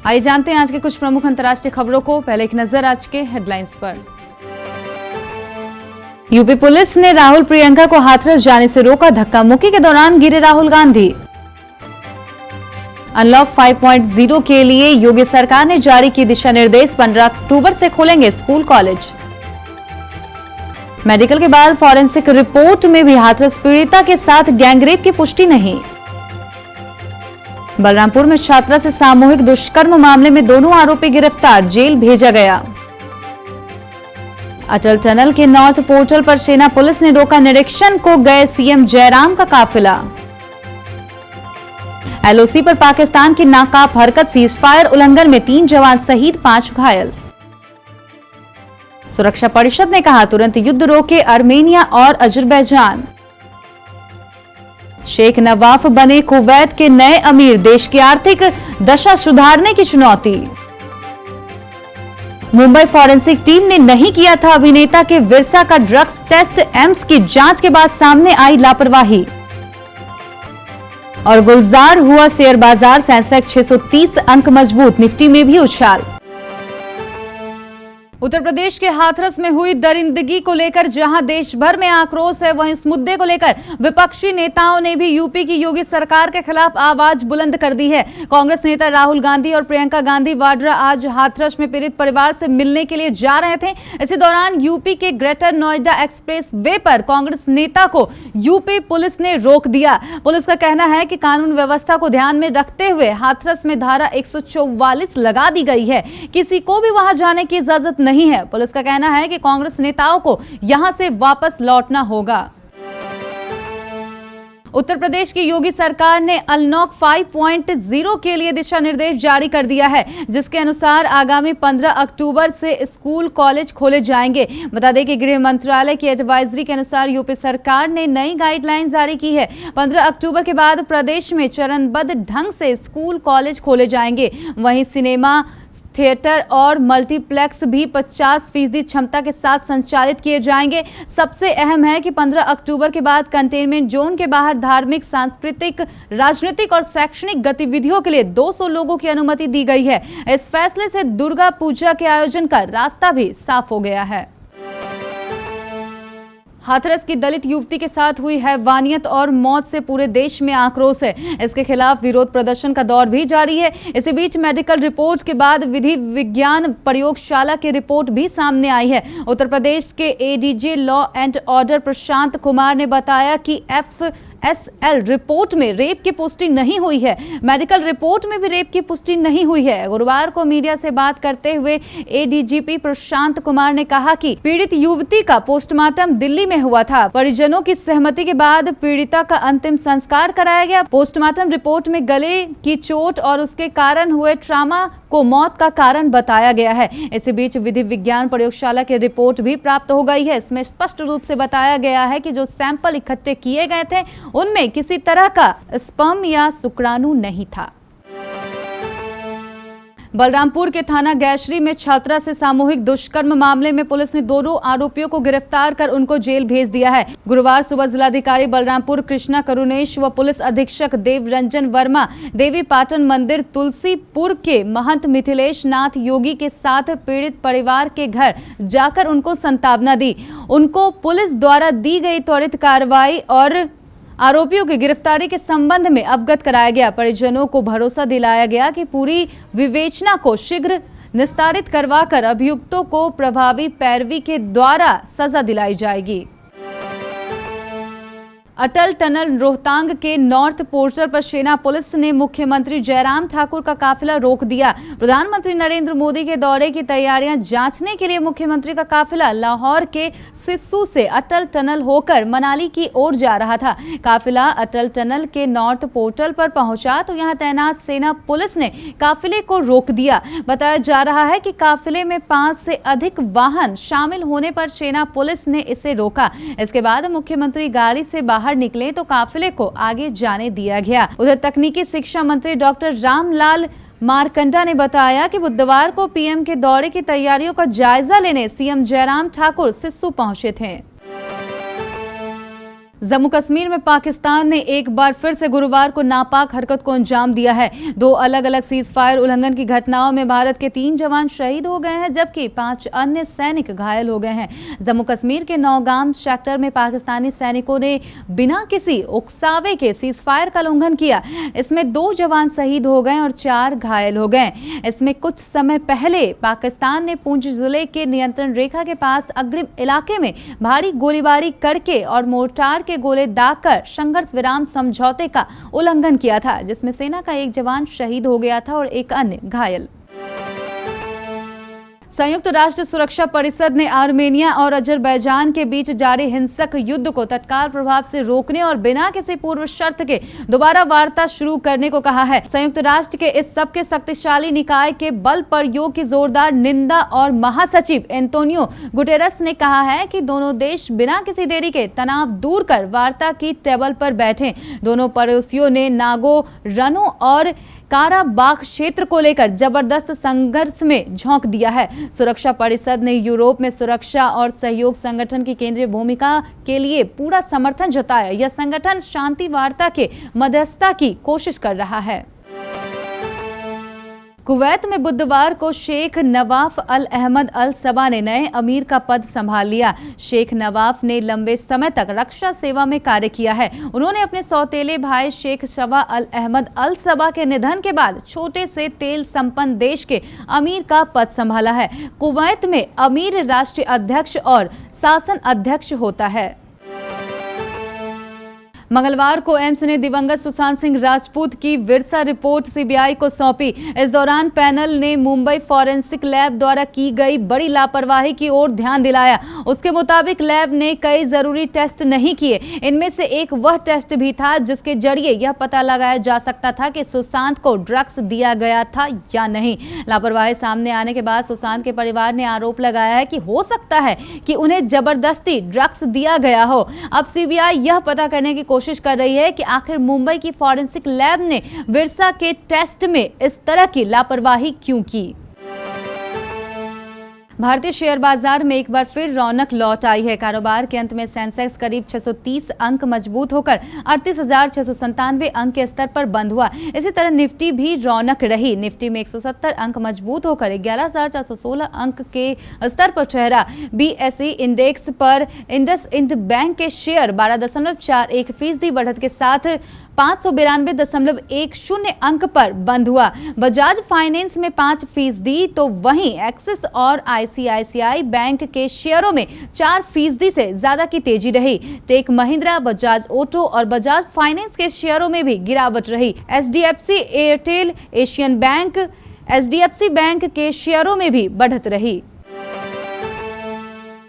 आइए जानते हैं आज के कुछ प्रमुख अंतर्राष्ट्रीय खबरों को। पहले एक नजर आज के हेडलाइंस पर। यूपी पुलिस ने राहुल प्रियंका को हाथरस जाने से रोका, धक्का मुक्की के दौरान गिरे राहुल गांधी। अनलॉक 5.0 के लिए योगी सरकार ने जारी की दिशा निर्देश, 15 अक्टूबर से खोलेंगे स्कूल कॉलेज। मेडिकल के बाद फॉरेंसिक रिपोर्ट में भी हाथरस पीड़िता के साथ गैंगरेप की पुष्टि नहीं। बलरामपुर में छात्रा से सामूहिक दुष्कर्म मामले में दोनों आरोपी गिरफ्तार, जेल भेजा गया। अटल टनल के नॉर्थ पोर्टल पर सेना पुलिस ने रोका, निरीक्षण को गए सीएम जयराम का काफिला। एलओसी पर पाकिस्तान की नाकाफ हरकत, सीजफायर उल्लंघन में 3 जवान शहीद, 5 घायल। सुरक्षा परिषद ने कहा तुरंत युद्ध रोके आर्मेनिया और अजरबैजान। शेख नवाफ बने कुवैत के नए अमीर, देश की आर्थिक दशा सुधारने की चुनौती। मुंबई फॉरेंसिक टीम ने नहीं किया था अभिनेता के विरसा का ड्रग्स टेस्ट, एम्स की जांच के बाद सामने आई लापरवाही। और गुलजार हुआ शेयर बाजार, सेंसेक्स 630 अंक मजबूत, निफ्टी में भी उछाल। उत्तर प्रदेश के हाथरस में हुई दरिंदगी को लेकर जहां देश भर में आक्रोश है, वहीं इस मुद्दे को लेकर विपक्षी नेताओं ने भी यूपी की योगी सरकार के खिलाफ आवाज बुलंद कर दी है। कांग्रेस नेता राहुल गांधी और प्रियंका गांधी वाड्रा आज हाथरस में पीड़ित परिवार से मिलने के लिए जा रहे थे। इसी दौरान यूपी के ग्रेटर नोएडा एक्सप्रेस वे पर कांग्रेस नेता को यूपी पुलिस ने रोक दिया। पुलिस का कहना है कि कानून व्यवस्था को ध्यान में रखते हुए हाथरस में धारा 144 लगा दी गई है, किसी को भी वहां जाने की इजाजत नहीं है। पुलिस का कहना है कि कांग्रेस नेताओं को यहां से वापस लौटना होगा। उत्तर प्रदेश की योगी सरकार ने अनलॉक 5.0 के लिए दिशा निर्देश जारी कर दिया है, जिसके अनुसार आगामी 15 अक्टूबर से स्कूल कॉलेज खोले जाएंगे। बता दें कि गृह मंत्रालय की एडवाइजरी के अनुसार यूपी सरकार ने नई गाइडलाइन जारी की है। 15 अक्टूबर के बाद प्रदेश में चरणबद्ध ढंग से स्कूल कॉलेज खोले जाएंगे। वहीं सिनेमा, थिएटर और मल्टीप्लेक्स भी 50% क्षमता के साथ संचालित किए जाएंगे। सबसे अहम है कि 15 अक्टूबर के बाद कंटेनमेंट जोन के बाहर धार्मिक, सांस्कृतिक, राजनीतिक और शैक्षणिक गतिविधियों के लिए 200 लोगों की अनुमति दी गई है। इस फैसले से दुर्गा पूजा के आयोजन का रास्ता भी साफ हो गया है। हाथरस की दलित युवती के साथ हुई हैवानियत और मौत से पूरे देश में आक्रोश है। इसके खिलाफ विरोध प्रदर्शन का दौर भी जारी है। इसी बीच मेडिकल रिपोर्ट के बाद विधि विज्ञान प्रयोगशाला की रिपोर्ट भी सामने आई है। उत्तर प्रदेश के ADJ law and order Prashant Kumar ने बताया कि FSL रिपोर्ट में रेप की पुष्टि नहीं हुई है। मेडिकल रिपोर्ट में भी रेप की पुष्टि नहीं हुई है। गुरुवार को मीडिया से बात करते हुए एडीजीपी प्रशांत कुमार ने कहा कि पीड़ित युवती का पोस्टमार्टम दिल्ली में हुआ था। परिजनों की सहमति के बाद पीड़िता का अंतिम संस्कार कराया गया। पोस्टमार्टम रिपोर्ट में गले की चोट और उसके कारण हुए ट्रॉमा को मौत का कारण बताया गया है। इसी बीच विधि विज्ञान प्रयोगशाला की रिपोर्ट भी प्राप्त हो गई है। इसमें स्पष्ट रूप से बताया गया है कि जो सैंपल इकट्ठे किए गए थे उनमें किसी तरह का स्पर्म या शुक्राणु नहीं था। बलरामपुर के थाना गैशरी में छात्रा से सामूहिक दुष्कर्म मामले में पुलिस ने दोनों आरोपियों को गिरफ्तार कर उनको जेल भेज दिया है। गुरुवार सुबह जिलाधिकारी बलरामपुर कृष्णा करुणेश व पुलिस अधीक्षक देवरंजन वर्मा देवी पाटन मंदिर तुलसीपुर के महंत मिथिलेश नाथ योगी के साथ पीड़ित परिवार के घर जाकर उनको सांत्वना दी। उनको पुलिस द्वारा दी गई त्वरित कार्रवाई और आरोपियों की गिरफ्तारी के संबंध में अवगत कराया गया। परिजनों को भरोसा दिलाया गया कि पूरी विवेचना को शीघ्र निस्तारित करवाकर अभियुक्तों को प्रभावी पैरवी के द्वारा सजा दिलाई जाएगी। अटल टनल रोहतांग के नॉर्थ पोर्टल पर सेना पुलिस ने मुख्यमंत्री जयराम ठाकुर का काफिला रोक दिया। प्रधानमंत्री नरेंद्र मोदी के दौरे की तैयारियां जांचने के लिए मुख्यमंत्री का काफिला लाहौर के सिस्सू से अटल टनल होकर मनाली की ओर जा रहा था। काफिला अटल टनल के नॉर्थ पोर्टल पर पहुंचा तो यहां तैनात सेना पुलिस ने काफिले को रोक दिया। बताया जा रहा है कि काफिले में 5 से अधिक वाहन शामिल होने पर सेना पुलिस ने इसे रोका। इसके बाद मुख्यमंत्री गाड़ी से बाहर निकले तो काफिले को आगे जाने दिया गया। उधर तकनीकी शिक्षा मंत्री डॉक्टर रामलाल मारकंडा ने बताया कि बुधवार को पीएम के दौरे की तैयारियों का जायजा लेने सीएम जयराम ठाकुर सिस्सू पहुंचे थे। जम्मू कश्मीर में पाकिस्तान ने एक बार फिर से गुरुवार को नापाक हरकत को अंजाम दिया है। 2 अलग-अलग सीज फायर उल्लंघन की घटनाओं में भारत के 3 जवान शहीद हो गए हैं, जबकि 5 अन्य सैनिक घायल हो गए हैं। जम्मू कश्मीर के नौगाम सेक्टर में पाकिस्तानी सैनिकों ने बिना किसी उकसावे के सीज फायर का उल्लंघन किया। इसमें 2 जवान शहीद हो गए और 4 घायल हो गए। इसमें कुछ समय पहले पाकिस्तान ने पुंछ जिले के नियंत्रण रेखा के पास अग्रिम इलाके में भारी गोलीबारी करके और मोर्टार के गोले दागकर संघर्ष विराम समझौते का उल्लंघन किया था, जिसमें सेना का 1 जवान शहीद हो गया था और 1 अन्य घायल। संयुक्त राष्ट्र सुरक्षा परिषद ने आर्मेनिया और अजरबैजान के बीच जारी हिंसक युद्ध को तत्काल प्रभाव से रोकने और बिना किसी पूर्व शर्त के दोबारा वार्ता शुरू करने को कहा है। संयुक्त राष्ट्र के इस सबके शक्तिशाली निकाय के बल प्रयोग की जोरदार निंदा और महासचिव एंटोनियो गुटेरस ने कहा है कि दोनों देश बिना किसी देरी के तनाव दूर कर वार्ता की टेबल पर बैठें। दोनों पड़ोसियों ने नागोर्नो और काराबाख क्षेत्र को लेकर जबरदस्त संघर्ष में झोंक दिया है। सुरक्षा परिषद ने यूरोप में सुरक्षा और सहयोग संगठन की केंद्रीय भूमिका के लिए पूरा समर्थन जताया। यह संगठन शांति वार्ता के मध्यस्थता की कोशिश कर रहा है। कुवैत में बुधवार को शेख नवाफ अल अहमद अल सबा ने नए अमीर का पद संभाल लिया। शेख नवाफ ने लंबे समय तक रक्षा सेवा में कार्य किया है। उन्होंने अपने सौतेले भाई शेख शवा अल अहमद अल सबा के निधन के बाद छोटे से तेल संपन्न देश के अमीर का पद संभाला है। कुवैत में अमीर राष्ट्रीय अध्यक्ष और शासन अध्यक्ष होता है। मंगलवार को एम्स ने दिवंगत सुशांत सिंह राजपूत की विरसा रिपोर्ट सीबीआई को सौंपी। इस दौरान पैनल ने मुंबई फॉरेंसिक लैब द्वारा की गई बड़ी लापरवाही की ओर ध्यान दिलाया। उसके मुताबिक लैब ने कई जरूरी टेस्ट नहीं किए। इनमें से एक वह टेस्ट भी था जिसके जरिए यह पता लगाया जा सकता था कि सुशांत को ड्रग्स दिया गया था या नहीं। लापरवाही सामने आने के बाद सुशांत के परिवार ने आरोप लगाया है कि हो सकता है कि उन्हें जबरदस्ती ड्रग्स दिया गया हो। अब सीबीआई यह पता करने की कोशिश कर रही है कि आखिर मुंबई की फॉरेंसिक लैब ने विरसा के टेस्ट में इस तरह की लापरवाही क्यों की। भारतीय शेयर बाजार में एक बार फिर रौनक लौट आई है। कारोबार के अंत में सेंसेक्स करीब 630 अंक मजबूत होकर 38,697 अंक के स्तर पर बंद हुआ। इसी तरह निफ्टी भी रौनक रही। निफ्टी में 170 अंक मजबूत होकर 11,416 अंक के स्तर पर ठहरा। बीएसई इंडेक्स पर इंडसइंड बैंक के शेयर 12.41% बढ़त के साथ 592.10 अंक पर बंद हुआ। बजाज फाइनेंस में 5% तो वहीं एक्सिस और आईसीआईसीआई बैंक के शेयरों में 4% से ज्यादा की तेजी रही। टेक महिंद्रा, बजाज ऑटो और बजाज फाइनेंस के शेयरों में भी गिरावट रही। HDFC, Airtel, Asian bank, HDFC bank के शेयरों में भी बढ़त रही।